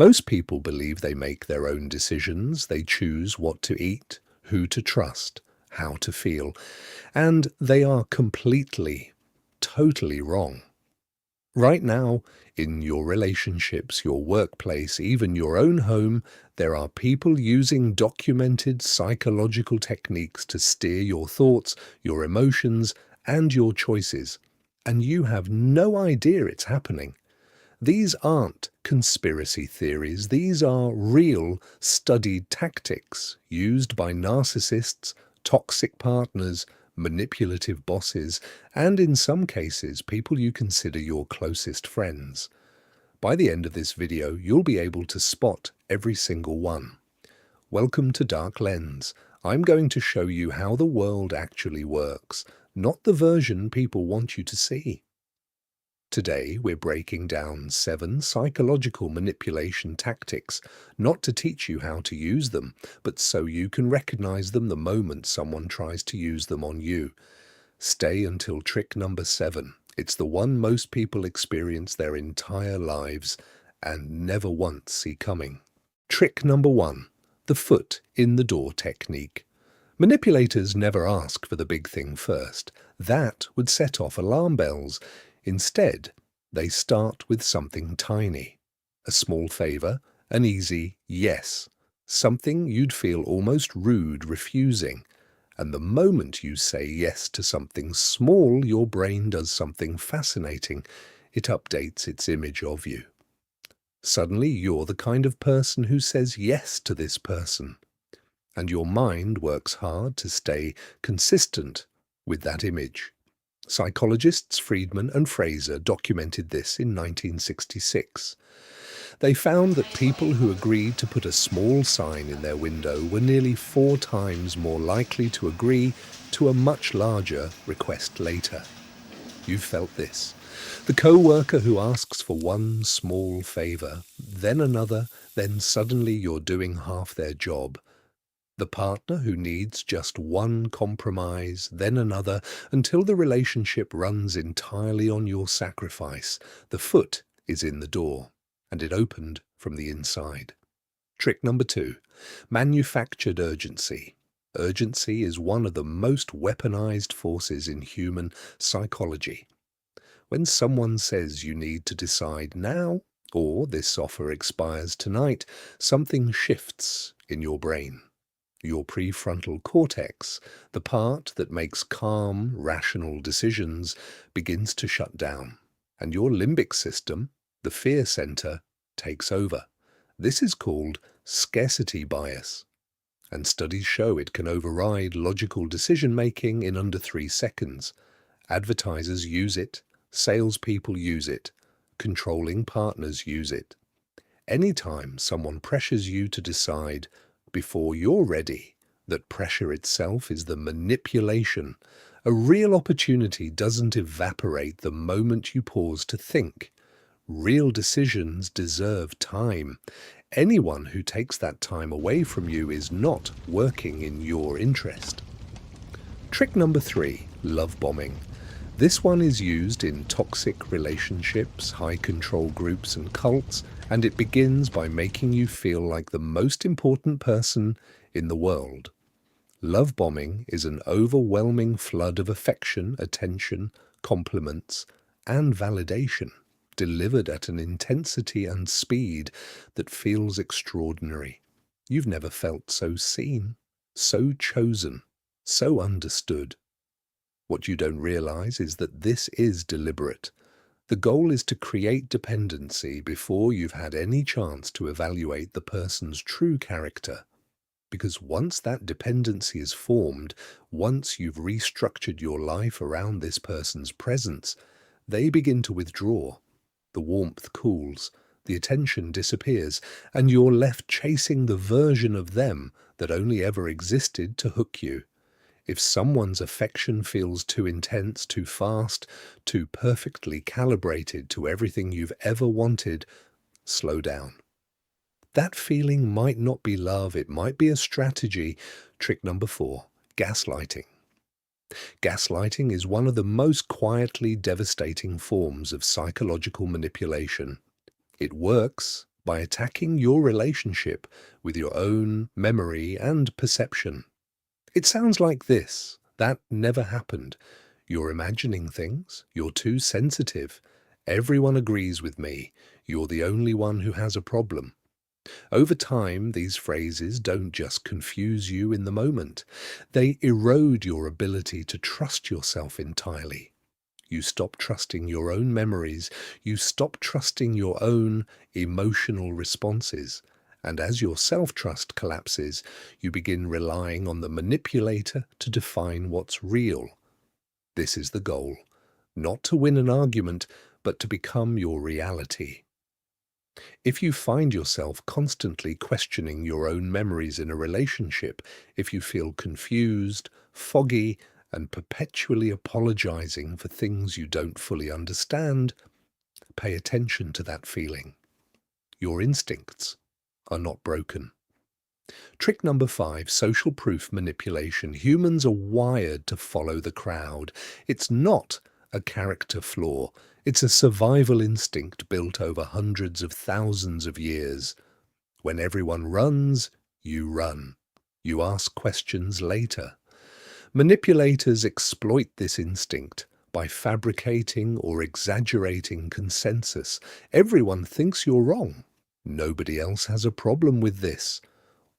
Most people believe they make their own decisions, they choose what to eat, who to trust, how to feel, and they are completely, totally wrong. Right now, in your relationships, your workplace, even your own home, there are people using documented psychological techniques to steer your thoughts, your emotions, and your choices, and you have no idea it's happening. These aren't conspiracy theories, these are real, studied tactics used by narcissists, toxic partners, manipulative bosses, and in some cases, people you consider your closest friends. By the end of this video, you'll be able to spot every single one. Welcome to Dark Lens. I'm going to show you how the world actually works, not the version people want you to see. Today, we're breaking down 7 psychological manipulation tactics, not to teach you how to use them, but so you can recognize them the moment someone tries to use them on you. Stay until trick number 7. It's the one most people experience their entire lives and never once see coming. Trick number 1. The foot in the door technique. Manipulators never ask for the big thing first. That would set off alarm bells. Instead, they start with something tiny. A small favor, an easy yes. Something you'd feel almost rude refusing. And the moment you say yes to something small, your brain does something fascinating. It updates its image of you. Suddenly, you're the kind of person who says yes to this person. And your mind works hard to stay consistent with that image. Psychologists Friedman and Fraser documented this in 1966. They found that people who agreed to put a small sign in their window were nearly 4 times more likely to agree to a much larger request later. You've felt this. The co-worker who asks for one small favor, then another, then suddenly you're doing half their job. The partner who needs just one compromise, then another, until the relationship runs entirely on your sacrifice. The foot is in the door, and it opened from the inside. Trick number 2. Manufactured urgency. Urgency is one of the most weaponized forces in human psychology. When someone says you need to decide now, or this offer expires tonight, something shifts in your brain. Your prefrontal cortex, the part that makes calm, rational decisions, begins to shut down, and your limbic system, the fear center, takes over. This is called scarcity bias, and studies show it can override logical decision-making in under 3 seconds. Advertisers use it, salespeople use it, controlling partners use it. Anytime someone pressures you to decide before you're ready, that pressure itself is the manipulation. A real opportunity doesn't evaporate the moment you pause to think. Real decisions deserve time. Anyone who takes that time away from you is not working in your interest. Trick number 3, love bombing. This one is used in toxic relationships, high control groups and cults, and it begins by making you feel like the most important person in the world. Love bombing is an overwhelming flood of affection, attention, compliments, and validation, delivered at an intensity and speed that feels extraordinary. You've never felt so seen, so chosen, so understood. What you don't realize is that this is deliberate. The goal is to create dependency before you've had any chance to evaluate the person's true character. Because once that dependency is formed, once you've restructured your life around this person's presence, they begin to withdraw. The warmth cools, the attention disappears, and you're left chasing the version of them that only ever existed to hook you. If someone's affection feels too intense, too fast, too perfectly calibrated to everything you've ever wanted, slow down. That feeling might not be love, it might be a strategy. Trick number 4, gaslighting. Gaslighting is one of the most quietly devastating forms of psychological manipulation. It works by attacking your relationship with your own memory and perception. It sounds like this: that never happened. You're imagining things. You're too sensitive. Everyone agrees with me. You're the only one who has a problem. Over time, these phrases don't just confuse you in the moment. They erode your ability to trust yourself entirely. You stop trusting your own memories. You stop trusting your own emotional responses. And as your self-trust collapses, you begin relying on the manipulator to define what's real. This is the goal: not to win an argument, but to become your reality. If you find yourself constantly questioning your own memories in a relationship, if you feel confused, foggy, and perpetually apologizing for things you don't fully understand, pay attention to that feeling. Your instincts are not broken. Trick number 5, social proof manipulation. Humans are wired to follow the crowd. It's not a character flaw. It's a survival instinct built over hundreds of thousands of years. When everyone runs, you run. You ask questions later. Manipulators exploit this instinct by fabricating or exaggerating consensus. Everyone thinks you're wrong. Nobody else has a problem with this.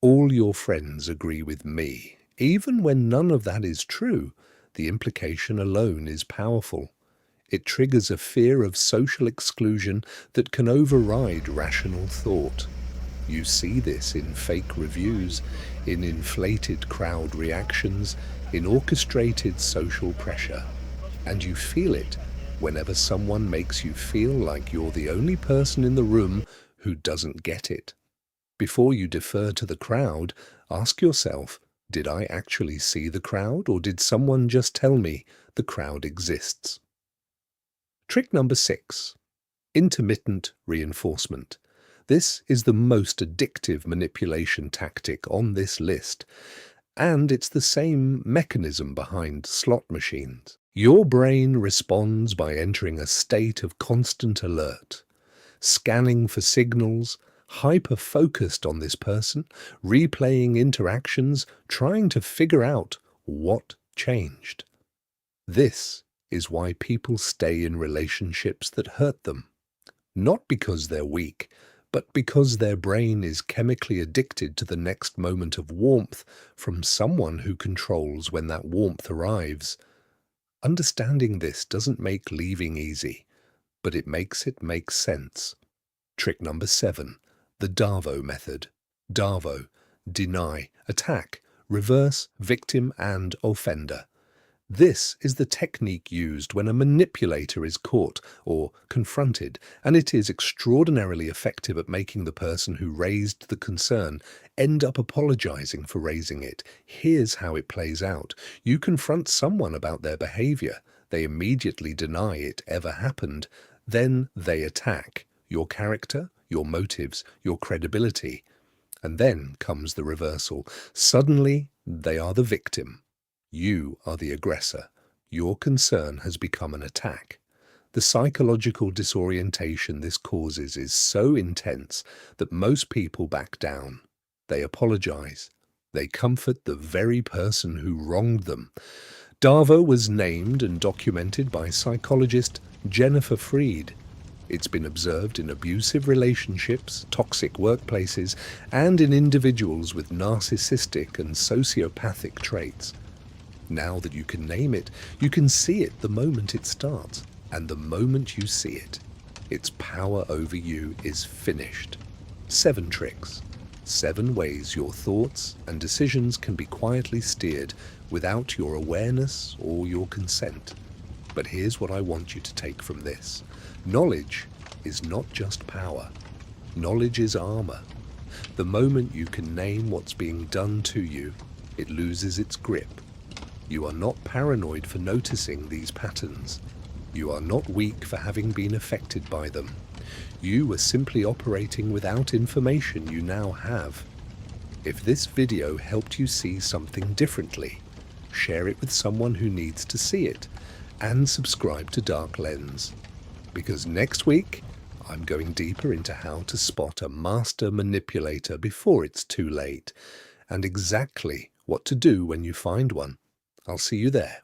All your friends agree with me. Even when none of that is true, the implication alone is powerful. It triggers a fear of social exclusion that can override rational thought. You see this in fake reviews, in inflated crowd reactions, in orchestrated social pressure. And you feel it whenever someone makes you feel like you're the only person in the room who doesn't get it. Before you defer to the crowd, ask yourself, did I actually see the crowd, or did someone just tell me the crowd exists? Trick number 6, intermittent reinforcement. This is the most addictive manipulation tactic on this list, and it's the same mechanism behind slot machines. Your brain responds by entering a state of constant alert, scanning for signals, hyper-focused on this person, replaying interactions, trying to figure out what changed. This is why people stay in relationships that hurt them. Not because they're weak, but because their brain is chemically addicted to the next moment of warmth from someone who controls when that warmth arrives. Understanding this doesn't make leaving easy, but it makes it make sense. Trick number 7, the DARVO Method. DARVO: deny, attack, reverse, victim, and offender. This is the technique used when a manipulator is caught or confronted, and it is extraordinarily effective at making the person who raised the concern end up apologizing for raising it. Here's how it plays out. You confront someone about their behavior. They immediately deny it ever happened. Then they attack your character, your motives, your credibility. And then comes the reversal. Suddenly, they are the victim. You are the aggressor. Your concern has become an attack. The psychological disorientation this causes is so intense that most people back down. They apologize. They comfort the very person who wronged them. DARVO was named and documented by psychologist Jennifer Freed. It's been observed in abusive relationships, toxic workplaces, and in individuals with narcissistic and sociopathic traits. Now that you can name it, you can see it the moment it starts. And the moment you see it, its power over you is finished. 7 tricks. 7 ways your thoughts and decisions can be quietly steered without your awareness or your consent. But here's what I want you to take from this. Knowledge is not just power. Knowledge is armor. The moment you can name what's being done to you, it loses its grip. You are not paranoid for noticing these patterns. You are not weak for having been affected by them. You are simply operating without information you now have. If this video helped you see something differently, share it with someone who needs to see it, and subscribe to Dark Lens. Because next week, I'm going deeper into how to spot a master manipulator before it's too late, and exactly what to do when you find one. I'll see you there.